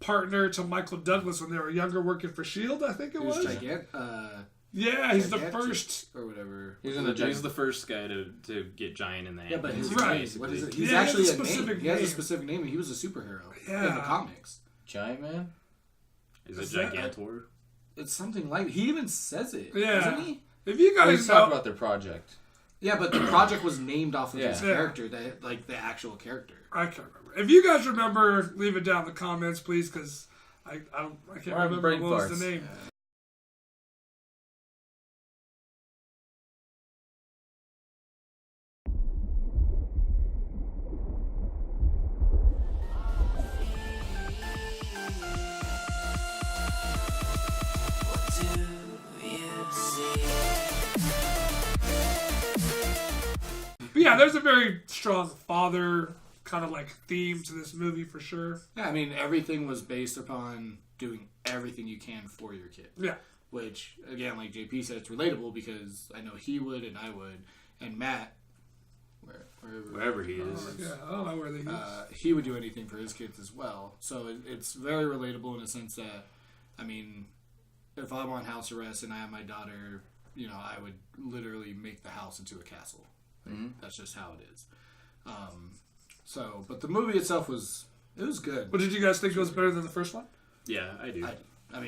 partner to Michael Douglas when they were younger, working for S.H.I.E.L.D., I think it was. Yeah, he's the first. Or whatever. He's the first guy to get giant in the Yeah, but his right. name, what is it? He's actually a name. He has a specific name, and he was a superhero in the comics. Giant Man? Is it Gigantor? It's something like... He even says it, yeah. doesn't he? If you guys talk about their project. Yeah, but the project was named off of his character, the actual character. I can't remember. If you guys remember, leave it down in the comments, please, because I can't remember what was the name. But yeah, there's a very strong father kind of like theme to this movie for sure. Yeah, I mean, everything was based upon doing everything you can for your kid. Yeah. Which, again, like JP said, it's relatable because I know he would and I would. And Matt, wherever he is. Yeah, I don't know where he is. He would do anything for his kids as well. So it's very relatable in a sense that, I mean, if I'm on house arrest and I have my daughter, you know, I would literally make the house into a castle. That's just how it is. But the movie itself was good. But did you guys think it was better than the first one? Yeah, I do. I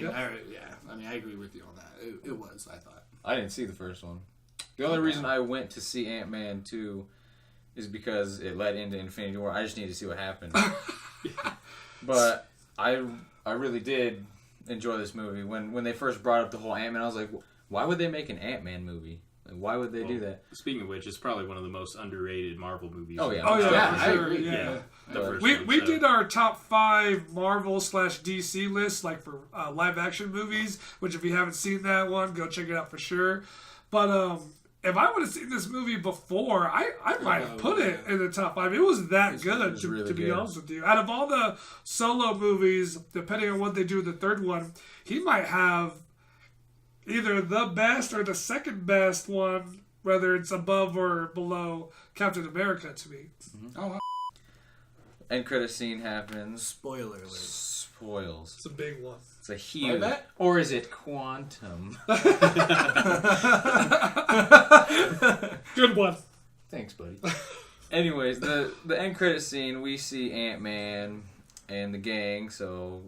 agree with you on that. It was, I thought. I didn't see the first one. The only reason I went to see Ant-Man 2 is because it led into Infinity War. I just needed to see what happened. But I really did enjoy this movie. When they first brought up the whole Ant-Man, I was like, why would they make an Ant-Man movie? Like, why would they do that? Speaking of which, it's probably one of the most underrated Marvel movies. Oh, yeah. I agree. Yeah. We did our top 5 Marvel/DC lists, like for live action movies, which if you haven't seen that one, go check it out for sure. But if I would have seen this movie before, I might have put it in the top 5. It was that good, to be honest with you. Out of all the solo movies, depending on what they do in the third one, he might have either the best or the second best one, whether it's above or below Captain America to me. Mm-hmm. Oh, wow. End credit scene happens. Spoiler alert. Spoils. It's a big one. It's a huge. Or is it quantum? Good one. Thanks, buddy. Anyways, the end credit scene, we see Ant-Man and the gang. So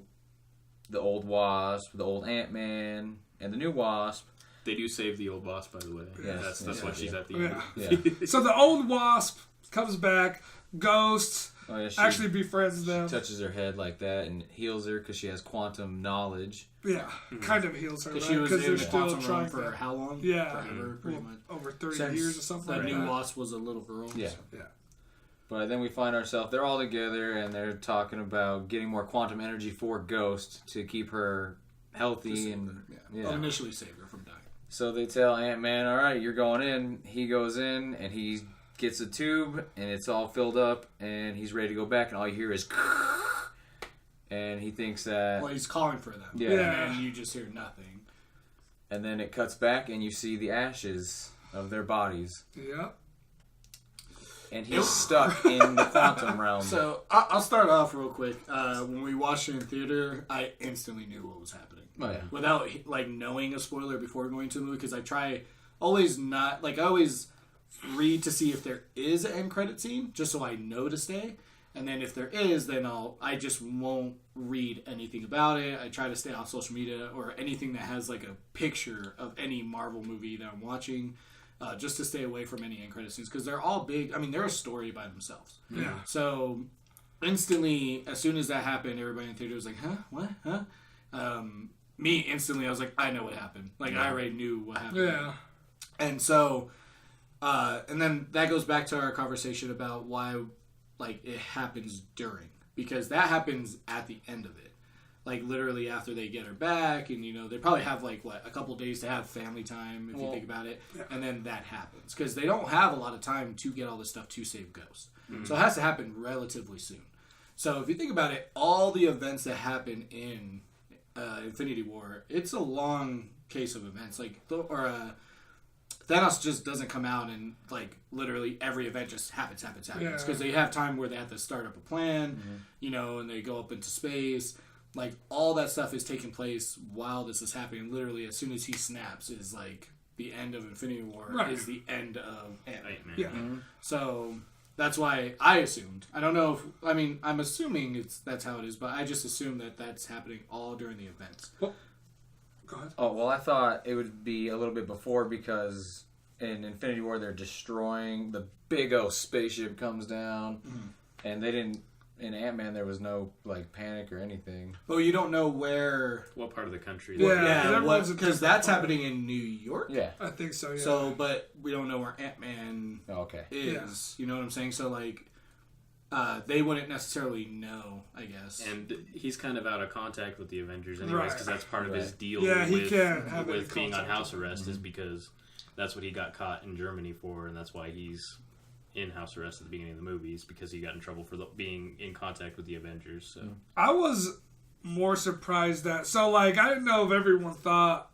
the old Wasp, the old Ant-Man, and the new Wasp. They do save the old Wasp, by the way. Yes, that's why she's at the end. Yeah. So the old Wasp comes back. Ghost actually befriends them. She touches her head like that and heals her because she has quantum knowledge. Yeah, kind of heals her, right? She was in they're the still quantum trying realm for how long? Yeah. Forever, pretty much. Over 30 years or something The like new that. Wasp was a little girl. Yeah. So. Yeah. But then we find ourselves, they're all together and they're talking about getting more quantum energy for Ghost to keep her healthy. I'll initially save her from dying. So they tell Ant-Man, all right, you're going in. He goes in and he gets a tube and it's all filled up and he's ready to go back and all you hear is and he thinks that... Well, he's calling for them. Yeah. And you just hear nothing. And then it cuts back and you see the ashes of their bodies. Yeah. And he's stuck in the quantum realm. So, I'll start off real quick. When we watched it in theater, I instantly knew what was happening. Oh, yeah. Without, knowing a spoiler before going to the movie, because I always read to see if there is an end credit scene, just so I know to stay. And then if there is, then I just won't read anything about it. I try to stay off social media or anything that has, like, a picture of any Marvel movie that I'm watching. Just to stay away from any end credit scenes because they're all big. I mean, they're a story by themselves. Yeah. So instantly, as soon as that happened, everybody in the theater was like, "Huh? What? Huh?" Me instantly, I was like, "I know what happened." Like I already knew what happened. Yeah. And so, and then that goes back to our conversation about why, it happens during because that happens at the end of it. Like, literally after they get her back, and, they probably have, a couple days to have family time, if you think about it, and then that happens. Because they don't have a lot of time to get all this stuff to save Ghost. Mm-hmm. So it has to happen relatively soon. So if you think about it, all the events that happen in Infinity War, it's a long case of events. Thanos just doesn't come out and, literally every event just happens. Because they have time where they have to start up a plan, and they go up into space. like all that stuff is taking place while this is happening. Literally, as soon as he snaps, is like the end of Infinity War. Right. Is the end of Ant-Man. Yeah. So that's why I assumed. I don't know. I'm assuming that's how it is, but I just assume that that's happening all during the events. Well, go ahead. Oh, well, I thought it would be a little bit before because in Infinity War they're destroying the big old spaceship comes down, and they didn't. In Ant-Man there was no like panic or anything. Oh, you don't know where? What part of the country? Yeah. Because that's happening in New York. Yeah. I think so. Yeah. So, but we don't know where Ant-Man Okay. is. You know what I'm saying? So like, they wouldn't necessarily know, I guess. And he's kind of out of contact with the Avengers anyways, because that's part of his deal Yeah, he with, can't have any with being on contact house arrest is because that's what he got caught in Germany for, and that's why he's in house arrest at the beginning of the movies, because he got in trouble for being in contact with the Avengers. So I was more surprised that. So, like, I didn't know if everyone thought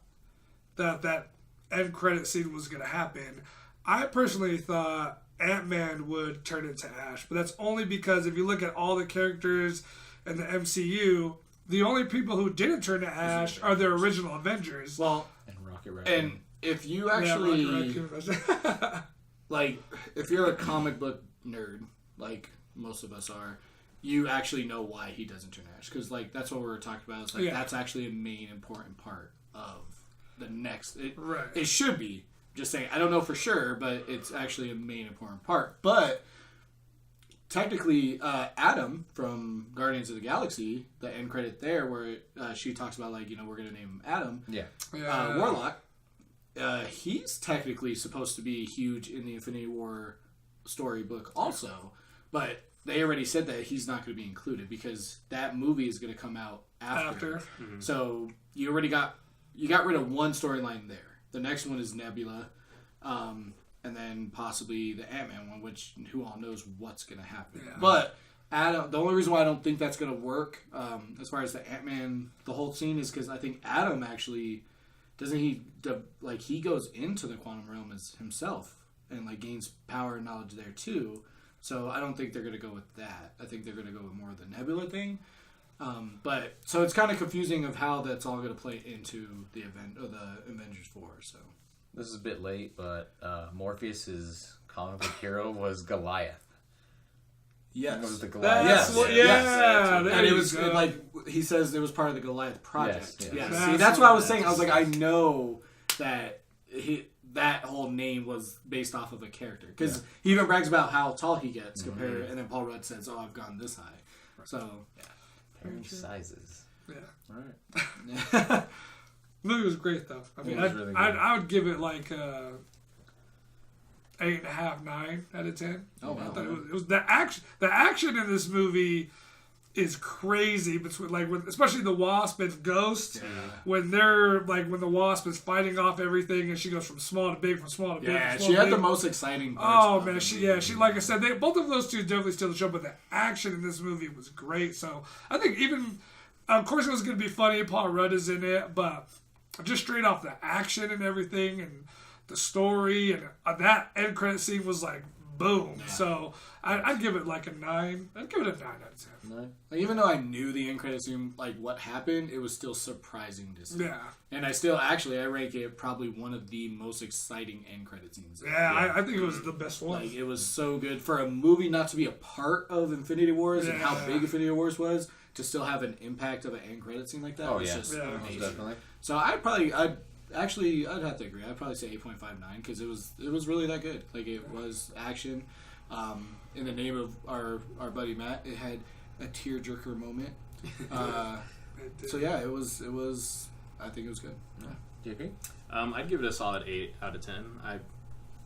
that end credit scene was going to happen. I personally thought Ant-Man would turn into Ash, but that's only because if you look at all the characters in the MCU, the only people who didn't turn to Ash are the original Avengers. Well, And Rocket Raccoon. and if you actually Yeah, like, if you're a comic book nerd, like most of us are, you actually know why he doesn't turn Ash, because like that's what we were talking about. It's like that's actually a main important part of the next. It should be. Just saying, I don't know for sure, but it's actually a main important part. But technically, Adam from Guardians of the Galaxy, the end credit there, where she talks about like, we're gonna name him Adam. Yeah. Warlock. He's technically supposed to be huge in the Infinity War storybook also, but they already said that he's not going to be included because that movie is going to come out after. So you already got rid of one storyline there. The next one is Nebula, and then possibly the Ant-Man one, which who all knows what's going to happen. Yeah. But Adam, the only reason why I don't think that's going to work as far as the Ant-Man, the whole scene, is because I think Adam actually... Doesn't he, like, he goes into the quantum realm as himself and, like, gains power and knowledge there, too. So I don't think they're going to go with that. I think they're going to go with more of the Nebula thing. But, so it's kind of confusing of how that's all going to play into the event, or the Avengers 4, so. This is a bit late, but Morpheus's comic book hero was Goliath. Yes. It was the Goliath. And it was like he says it was part of the Goliath project. Yes. See, that's what I was saying. I was like, I know that that whole name was based off of a character because he even brags about how tall he gets compared, and then Paul Rudd says, "Oh, I've gone this high." So Pairing sizes. Yeah. All right. The movie was great though. I mean, really I would give it like 8.5, 9 out of 10. Oh wow! I thought it was the action. The action in this movie is crazy between especially the Wasp and Ghost when they're like when the Wasp is fighting off everything and she goes from small to big, from small to big. Yeah, from small she to had big. the most exciting parts. Oh man, she like I said, both of those two definitely steal the show. But the action in this movie was great. So I think even of course it was going to be funny. Paul Rudd is in it, but just straight off the action and everything and the story and that end credit scene was like boom. Yeah. So I'd give it like a 9. I'd give it a 9 out of 10. 9? Like, even though I knew the end credit scene, like what happened, it was still surprising to see. Yeah. And I rank it probably one of the most exciting end credit scenes. Yeah. I think it was the best one. Like it was so good for a movie not to be a part of Infinity Wars and how big Infinity Wars was to still have an impact of an end credit scene like that. Oh was yeah, just amazing. definitely. So I'd have to agree. I'd probably say 8.59 because it was really that good. Like it was action. In the name of our buddy Matt, it had a tearjerker moment. So yeah, it was. I think it was good. Do you agree? I'd give it a solid 8 out of 10. I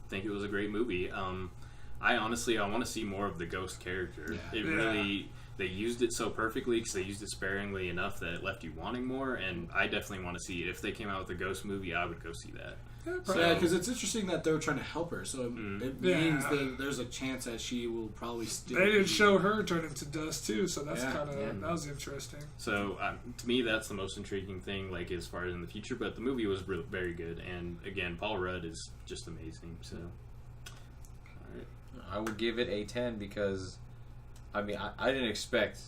think it was a great movie. I want to see more of the Ghost character. Yeah. They used it so perfectly because they used it sparingly enough that it left you wanting more, and I definitely want to see it. If they came out with a Ghost movie, I would go see that. Yeah, because it's interesting that they were trying to help her, so it means that there's a chance that she will probably still. They didn't show her turn into dust too, so that's kind of that was interesting. So to me, that's the most intriguing thing, like as far as in the future. But the movie was very good, and again, Paul Rudd is just amazing. So, all right. I would give it a 10 because, I mean, I didn't expect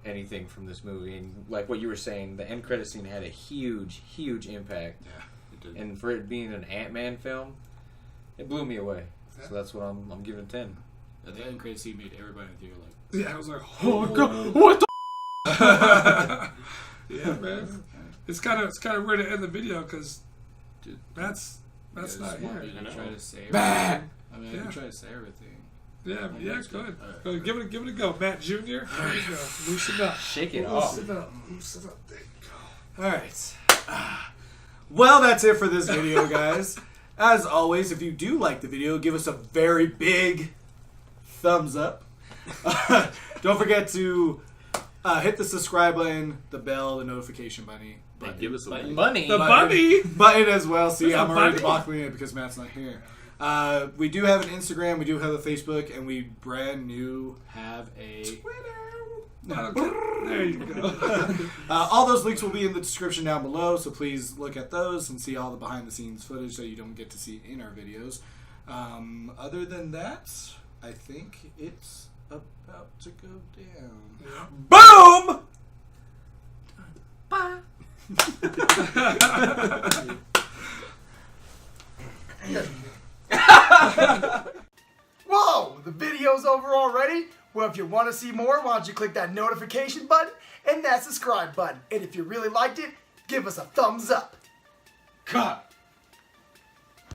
anything from this movie. And like what you were saying, the end credit scene had a huge impact. Yeah, it did. And for it being an Ant-Man film, it blew me away. So that's what I'm giving it 10. At the end credit scene made everybody in the theater like... Yeah, I was like, oh god, what the yeah, man. It's kind of weird to end the video because that's not here. Try to say Bah! I mean, I can try to say everything. Yeah, go ahead. Go ahead. Give it a go, Matt Jr. There you go. Loosen up. Shake it off. Loosen up. There you go. All right. Well, that's it for this video, guys. As always, if you do like the video, give us a very big thumbs up. Don't forget to hit the subscribe button, the bell, the notification button. Give us a like. Money. The bunny. Button as well. See, There's I'm a already bunny? bockling it because Matt's not here. We do have an Instagram, we do have a Facebook, and we brand new have a Twitter. Okay. There you go. all those links will be in the description down below, so please look at those and see all the behind the scenes footage that you don't get to see in our videos. Other than that, I think it's about to go down. Yeah. Boom! Bye. Whoa, the video's over already? Well, if you want to see more, why don't you click that notification button and that subscribe button. And if you really liked it, give us a thumbs up. Cut!